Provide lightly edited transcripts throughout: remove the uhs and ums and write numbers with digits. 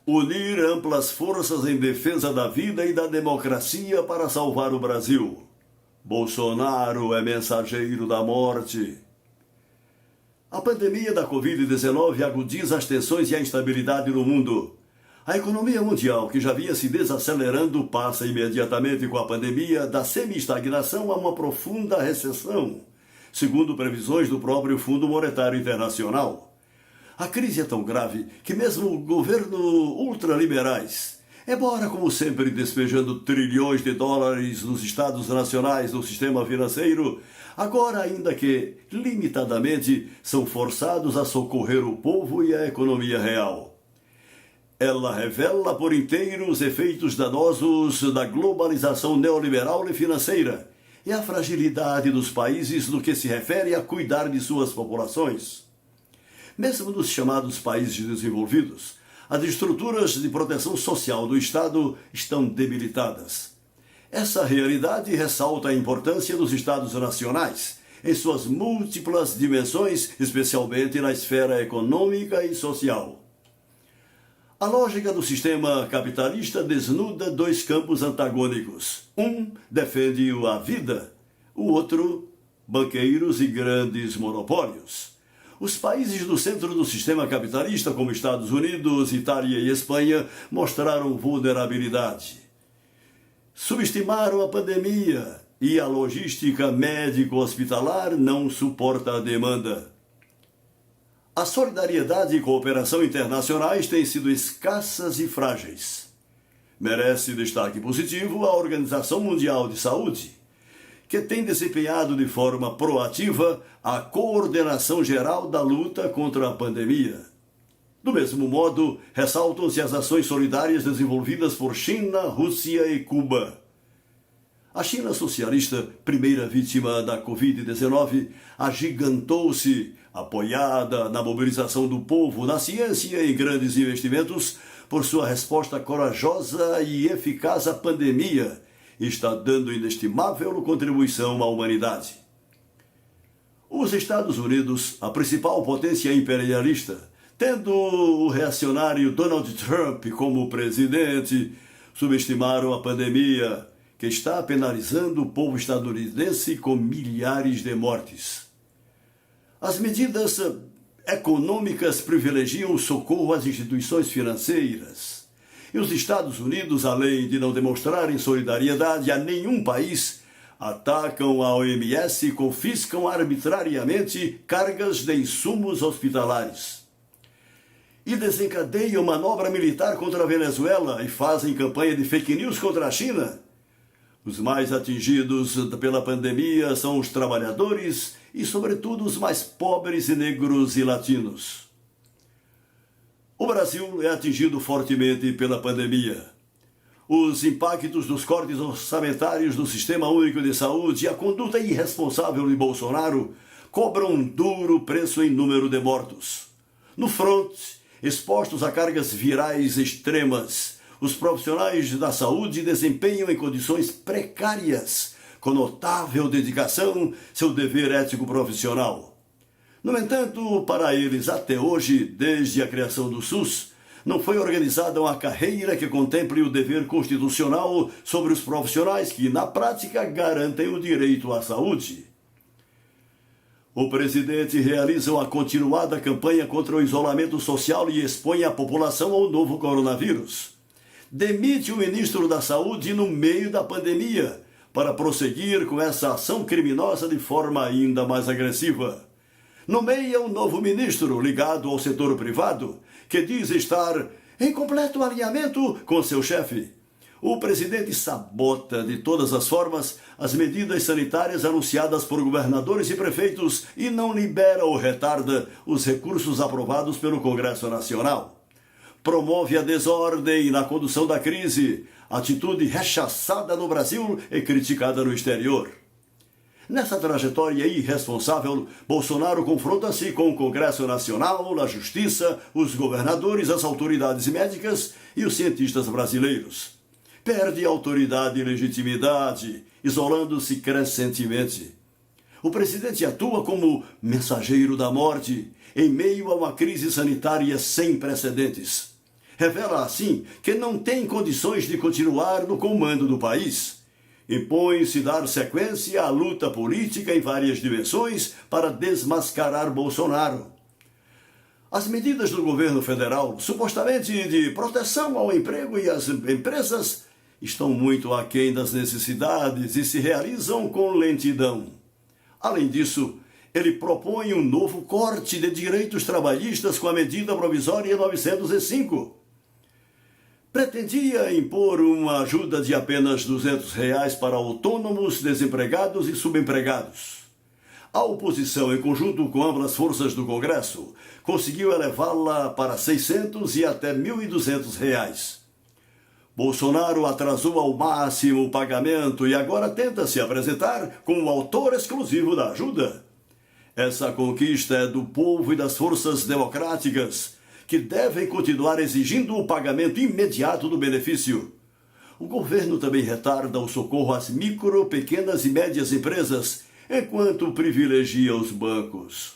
Unir amplas forças em defesa da vida e da democracia para salvar o Brasil. Bolsonaro é mensageiro da morte. A pandemia da Covid-19 agudiza as tensões e a instabilidade no mundo. A economia mundial, que já vinha se desacelerando, passa imediatamente com a pandemia da semi-estagnação a uma profunda recessão, segundo previsões do próprio Fundo Monetário Internacional. A crise é tão grave que mesmo governos ultraliberais, embora como sempre despejando trilhões de dólares nos estados nacionais do sistema financeiro, agora ainda que limitadamente são forçados a socorrer o povo e a economia real. Ela revela por inteiro os efeitos danosos da globalização neoliberal e financeira e a fragilidade dos países no que se refere a cuidar de suas populações. Mesmo nos chamados países desenvolvidos, as estruturas de proteção social do Estado estão debilitadas. Essa realidade ressalta a importância dos Estados nacionais em suas múltiplas dimensões, especialmente na esfera econômica e social. A lógica do sistema capitalista desnuda dois campos antagônicos. Um defende a vida, o outro, banqueiros e grandes monopólios. Os países do centro do sistema capitalista, como Estados Unidos, Itália e Espanha, mostraram vulnerabilidade. Subestimaram a pandemia e a logística médico-hospitalar não suporta a demanda. A solidariedade e cooperação internacionais têm sido escassas e frágeis. Merece destaque positivo a Organização Mundial de Saúde, que tem desempenhado de forma proativa a coordenação geral da luta contra a pandemia. Do mesmo modo, ressaltam-se as ações solidárias desenvolvidas por China, Rússia e Cuba. A China socialista, primeira vítima da Covid-19, agigantou-se, apoiada na mobilização do povo, na ciência e grandes investimentos, por sua resposta corajosa e eficaz à pandemia, está dando inestimável contribuição à humanidade. Os Estados Unidos, a principal potência imperialista, tendo o reacionário Donald Trump como presidente, subestimaram a pandemia, que está penalizando o povo estadunidense com milhares de mortes. As medidas econômicas privilegiam o socorro às instituições financeiras. E os Estados Unidos, além de não demonstrarem solidariedade a nenhum país, atacam a OMS e confiscam arbitrariamente cargas de insumos hospitalares. E desencadeiam manobra militar contra a Venezuela e fazem campanha de fake news contra a China. Os mais atingidos pela pandemia são os trabalhadores e, sobretudo, os mais pobres e negros e latinos. O Brasil é atingido fortemente pela pandemia. Os impactos dos cortes orçamentários do Sistema Único de Saúde e a conduta irresponsável de Bolsonaro cobram um duro preço em número de mortos. No fronte, expostos a cargas virais extremas, os profissionais da saúde desempenham em condições precárias, com notável dedicação, seu dever ético profissional. No entanto, para eles, até hoje, desde a criação do SUS, não foi organizada uma carreira que contemple o dever constitucional sobre os profissionais que, na prática, garantem o direito à saúde. O presidente realiza uma continuada campanha contra o isolamento social e expõe a população ao novo coronavírus. Demite o ministro da Saúde no meio da pandemia para prosseguir com essa ação criminosa de forma ainda mais agressiva. Nomeia um novo ministro ligado ao setor privado, que diz estar em completo alinhamento com seu chefe. O presidente sabota de todas as formas as medidas sanitárias anunciadas por governadores e prefeitos e não libera ou retarda os recursos aprovados pelo Congresso Nacional. Promove a desordem na condução da crise, atitude rechaçada no Brasil e criticada no exterior. Nessa trajetória irresponsável, Bolsonaro confronta-se com o Congresso Nacional, a Justiça, os governadores, as autoridades médicas e os cientistas brasileiros. Perde autoridade e legitimidade, isolando-se crescentemente. O presidente atua como mensageiro da morte, em meio a uma crise sanitária sem precedentes. Revela, assim, que não tem condições de continuar no comando do país. Impõe-se dar sequência à luta política em várias dimensões para desmascarar Bolsonaro. As medidas do governo federal, supostamente de proteção ao emprego e às empresas, estão muito aquém das necessidades e se realizam com lentidão. Além disso, ele propõe um novo corte de direitos trabalhistas com a medida provisória 905. Pretendia impor uma ajuda de apenas R$200 para autônomos, desempregados e subempregados. A oposição, em conjunto com ambas as forças do Congresso, conseguiu elevá-la para R$600 e até R$1.200. Bolsonaro atrasou ao máximo o pagamento e agora tenta se apresentar como o autor exclusivo da ajuda. Essa conquista é do povo e das forças democráticas, que devem continuar exigindo o pagamento imediato do benefício. O governo também retarda o socorro às micro, pequenas e médias empresas, enquanto privilegia os bancos.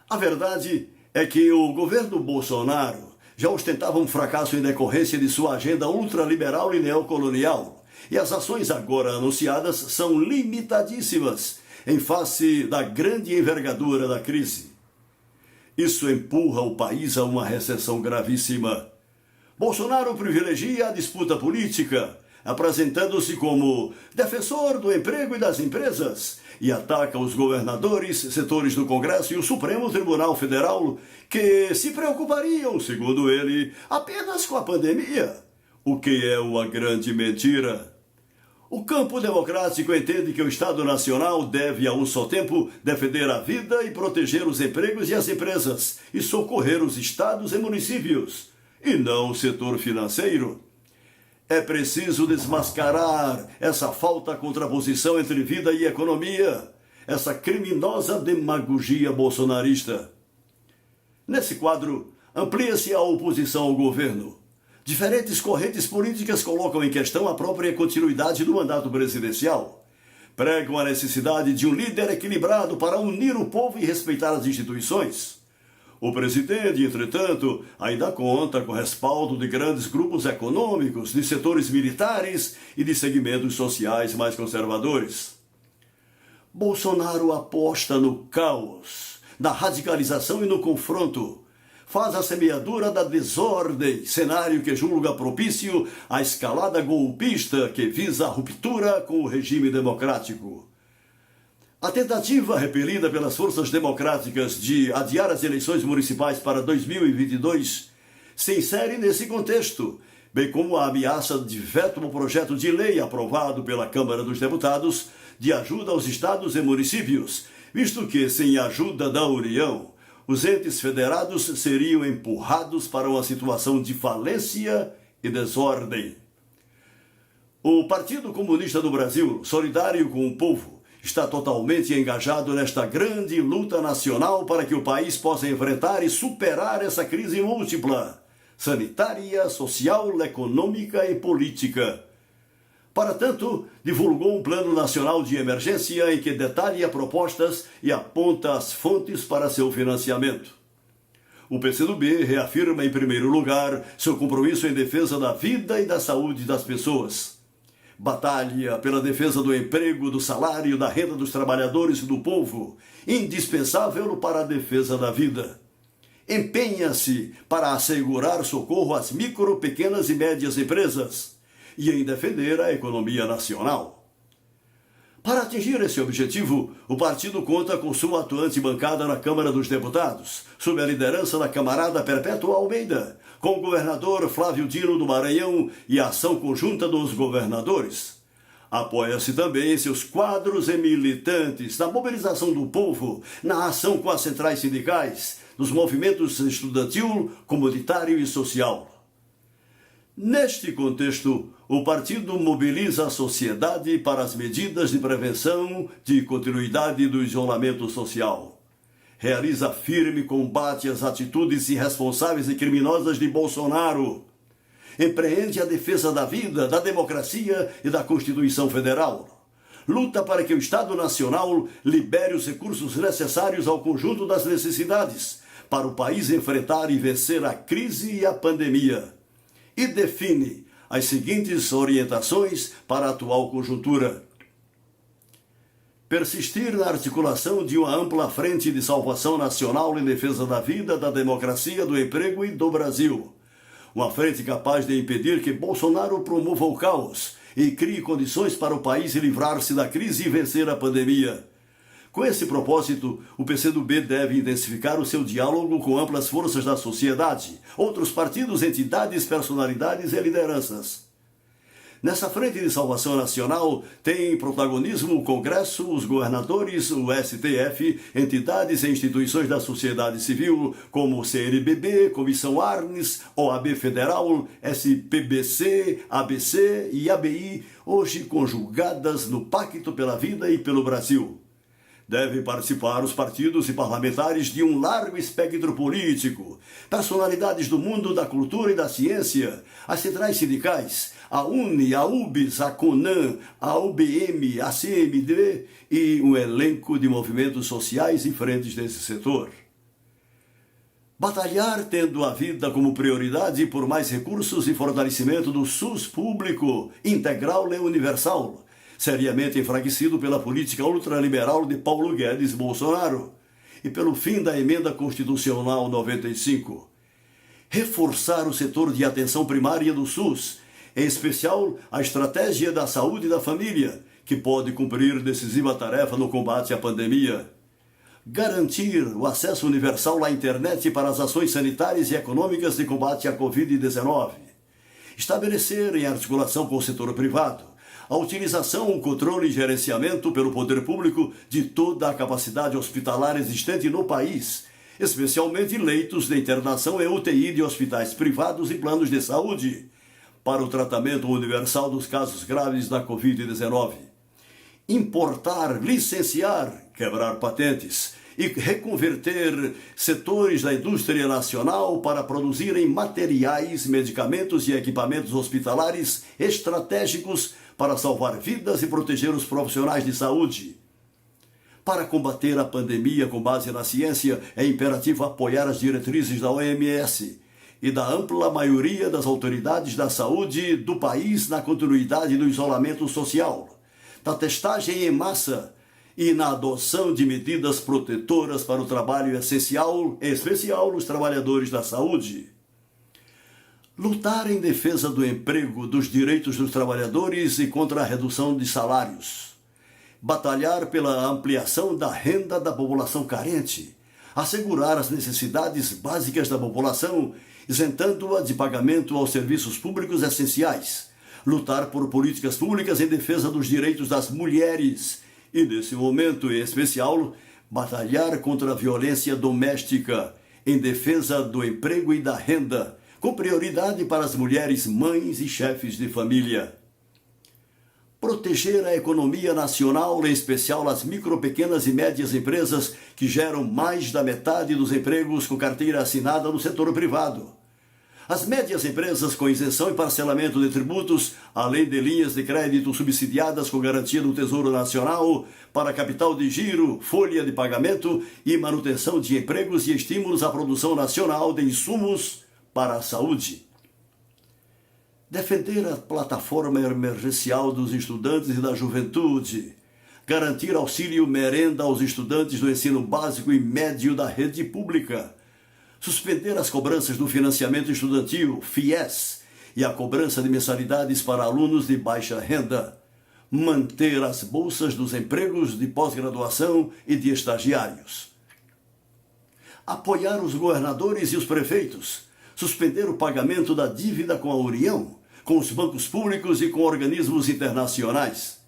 A verdade é que o governo Bolsonaro já ostentava um fracasso em decorrência de sua agenda ultraliberal e neocolonial, e as ações agora anunciadas são limitadíssimas em face da grande envergadura da crise. Isso empurra o país a uma recessão gravíssima. Bolsonaro privilegia a disputa política, apresentando-se como defensor do emprego e das empresas, e ataca os governadores, setores do Congresso e o Supremo Tribunal Federal, que se preocupariam, segundo ele, apenas com a pandemia, o que é uma grande mentira. O campo democrático entende que o Estado Nacional deve, a um só tempo, defender a vida e proteger os empregos e as empresas, e socorrer os estados e municípios, e não o setor financeiro. É preciso desmascarar essa falta de contraposição entre vida e economia, essa criminosa demagogia bolsonarista. Nesse quadro, amplia-se a oposição ao governo. Diferentes correntes políticas colocam em questão a própria continuidade do mandato presidencial. Pregam a necessidade de um líder equilibrado para unir o povo e respeitar as instituições. O presidente, entretanto, ainda conta com respaldo de grandes grupos econômicos, de setores militares e de segmentos sociais mais conservadores. Bolsonaro aposta no caos, na radicalização e no confronto. Faz a semeadura da desordem, cenário que julga propício à escalada golpista que visa a ruptura com o regime democrático. A tentativa repelida pelas forças democráticas de adiar as eleições municipais para 2022 se insere nesse contexto, bem como a ameaça de veto ao projeto de lei aprovado pela Câmara dos Deputados de ajuda aos estados e municípios, visto que, sem a ajuda da União, os entes federados seriam empurrados para uma situação de falência e desordem. O Partido Comunista do Brasil, solidário com o povo, está totalmente engajado nesta grande luta nacional para que o país possa enfrentar e superar essa crise múltipla, sanitária, social, econômica e política. Para tanto, divulgou um plano nacional de emergência em que detalha propostas e aponta as fontes para seu financiamento. O PCdoB reafirma, em primeiro lugar, seu compromisso em defesa da vida e da saúde das pessoas. Batalha pela defesa do emprego, do salário, da renda dos trabalhadores e do povo, indispensável para a defesa da vida. Empenha-se para assegurar socorro às micro, pequenas e médias empresas e em defender a economia nacional. Para atingir esse objetivo, o partido conta com sua atuante bancada na Câmara dos Deputados, sob a liderança da camarada Perpétua Almeida, com o governador Flávio Dino do Maranhão e a ação conjunta dos governadores. Apoia-se também em seus quadros e militantes na mobilização do povo, na ação com as centrais sindicais, nos movimentos estudantil, comunitário e social. Neste contexto, o partido mobiliza a sociedade para as medidas de prevenção de continuidade do isolamento social. Realiza firme combate às atitudes irresponsáveis e criminosas de Bolsonaro. Empreende a defesa da vida, da democracia e da Constituição Federal. Luta para que o Estado Nacional libere os recursos necessários ao conjunto das necessidades, para o país enfrentar e vencer a crise e a pandemia. E define as seguintes orientações para a atual conjuntura: persistir na articulação de uma ampla frente de salvação nacional em defesa da vida, da democracia, do emprego e do Brasil. Uma frente capaz de impedir que Bolsonaro promova o caos e crie condições para o país livrar-se da crise e vencer a pandemia. Com esse propósito, o PCdoB deve intensificar o seu diálogo com amplas forças da sociedade, outros partidos, entidades, personalidades e lideranças. Nessa frente de salvação nacional, tem protagonismo o Congresso, os governadores, o STF, entidades e instituições da sociedade civil, como o CNBB, Comissão Arnes, OAB Federal, SPBC, ABC e ABI, hoje conjugadas no Pacto pela Vida e pelo Brasil. Devem participar os partidos e parlamentares de um largo espectro político, personalidades do mundo da cultura e da ciência, as centrais sindicais, a UNE, a UBS, a CONAN, a UBM, a CMD e um elenco de movimentos sociais e frentes desse setor. Batalhar tendo a vida como prioridade por mais recursos e fortalecimento do SUS público, integral e universal, seriamente enfraquecido pela política ultraliberal de Paulo Guedes Bolsonaro e pelo fim da emenda constitucional 95. Reforçar o setor de atenção primária do SUS, em especial a estratégia da saúde e da família, que pode cumprir decisiva tarefa no combate à pandemia. Garantir o acesso universal à internet para as ações sanitárias e econômicas de combate à Covid-19. Estabelecer, em articulação com o setor privado, a utilização, o controle e gerenciamento pelo poder público de toda a capacidade hospitalar existente no país, especialmente leitos de internação e UTI de hospitais privados e planos de saúde, para o tratamento universal dos casos graves da Covid-19. Importar, licenciar, quebrar patentes e reconverter setores da indústria nacional para produzirem materiais, medicamentos e equipamentos hospitalares estratégicos para salvar vidas e proteger os profissionais de saúde. Para combater a pandemia com base na ciência, é imperativo apoiar as diretrizes da OMS e da ampla maioria das autoridades da saúde do país na continuidade do isolamento social, da testagem em massa e na adoção de medidas protetoras para o trabalho essencial, em especial os trabalhadores da saúde. Lutar em defesa do emprego, dos direitos dos trabalhadores e contra a redução de salários. Batalhar pela ampliação da renda da população carente. Assegurar as necessidades básicas da população, isentando-a de pagamento aos serviços públicos essenciais. Lutar por políticas públicas em defesa dos direitos das mulheres. E, nesse momento em especial, batalhar contra a violência doméstica, em defesa do emprego e da renda, com prioridade para as mulheres mães e chefes de família. Proteger a economia nacional, em especial as micro, pequenas e médias empresas que geram mais da metade dos empregos com carteira assinada no setor privado. As médias empresas com isenção e parcelamento de tributos, além de linhas de crédito subsidiadas com garantia do Tesouro Nacional para capital de giro, folha de pagamento e manutenção de empregos e estímulos à produção nacional de insumos para a saúde. Defender a plataforma emergencial dos estudantes e da juventude. Garantir auxílio merenda aos estudantes do ensino básico e médio da rede pública. Suspender as cobranças do financiamento estudantil, FIES, e a cobrança de mensalidades para alunos de baixa renda. Manter as bolsas dos empregos de pós-graduação e de estagiários. Apoiar os governadores e os prefeitos. Suspender o pagamento da dívida com a União, com os bancos públicos e com organismos internacionais.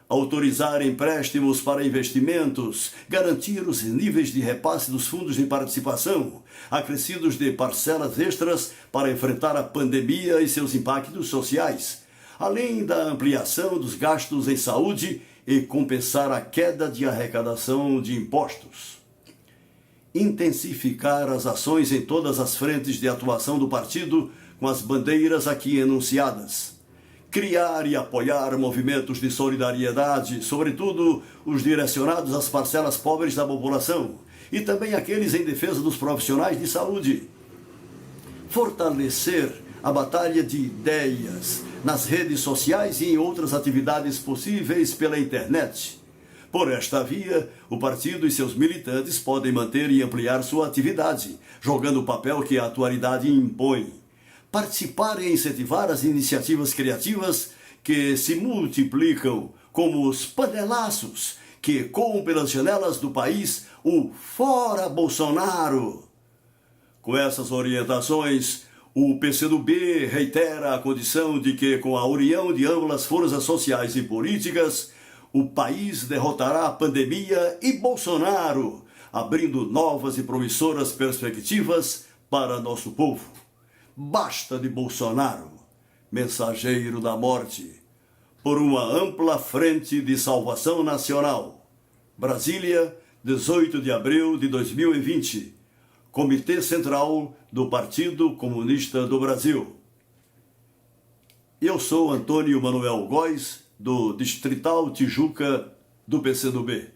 Autorizar empréstimos para investimentos, garantir os níveis de repasse dos fundos de participação, acrescidos de parcelas extras para enfrentar a pandemia e seus impactos sociais, além da ampliação dos gastos em saúde e compensar a queda de arrecadação de impostos. Intensificar as ações em todas as frentes de atuação do partido com as bandeiras aqui enunciadas. Criar e apoiar movimentos de solidariedade, sobretudo os direcionados às parcelas pobres da população, e também aqueles em defesa dos profissionais de saúde. Fortalecer a batalha de ideias nas redes sociais e em outras atividades possíveis pela internet. Por esta via, o partido e seus militantes podem manter e ampliar sua atividade, jogando o papel que a atualidade impõe. Participar e incentivar as iniciativas criativas que se multiplicam, como os panelaços que ecoam pelas janelas do país o Fora Bolsonaro. Com essas orientações, o PCdoB reitera a condição de que, com a união de ambas forças sociais e políticas, o país derrotará a pandemia e Bolsonaro, abrindo novas e promissoras perspectivas para nosso povo. Basta de Bolsonaro, mensageiro da morte, por uma ampla frente de salvação nacional. Brasília, 18 de abril de 2020. Comitê Central do Partido Comunista do Brasil. Eu sou Antônio Manuel Góes, do Distrital Tijuca, do PCdoB.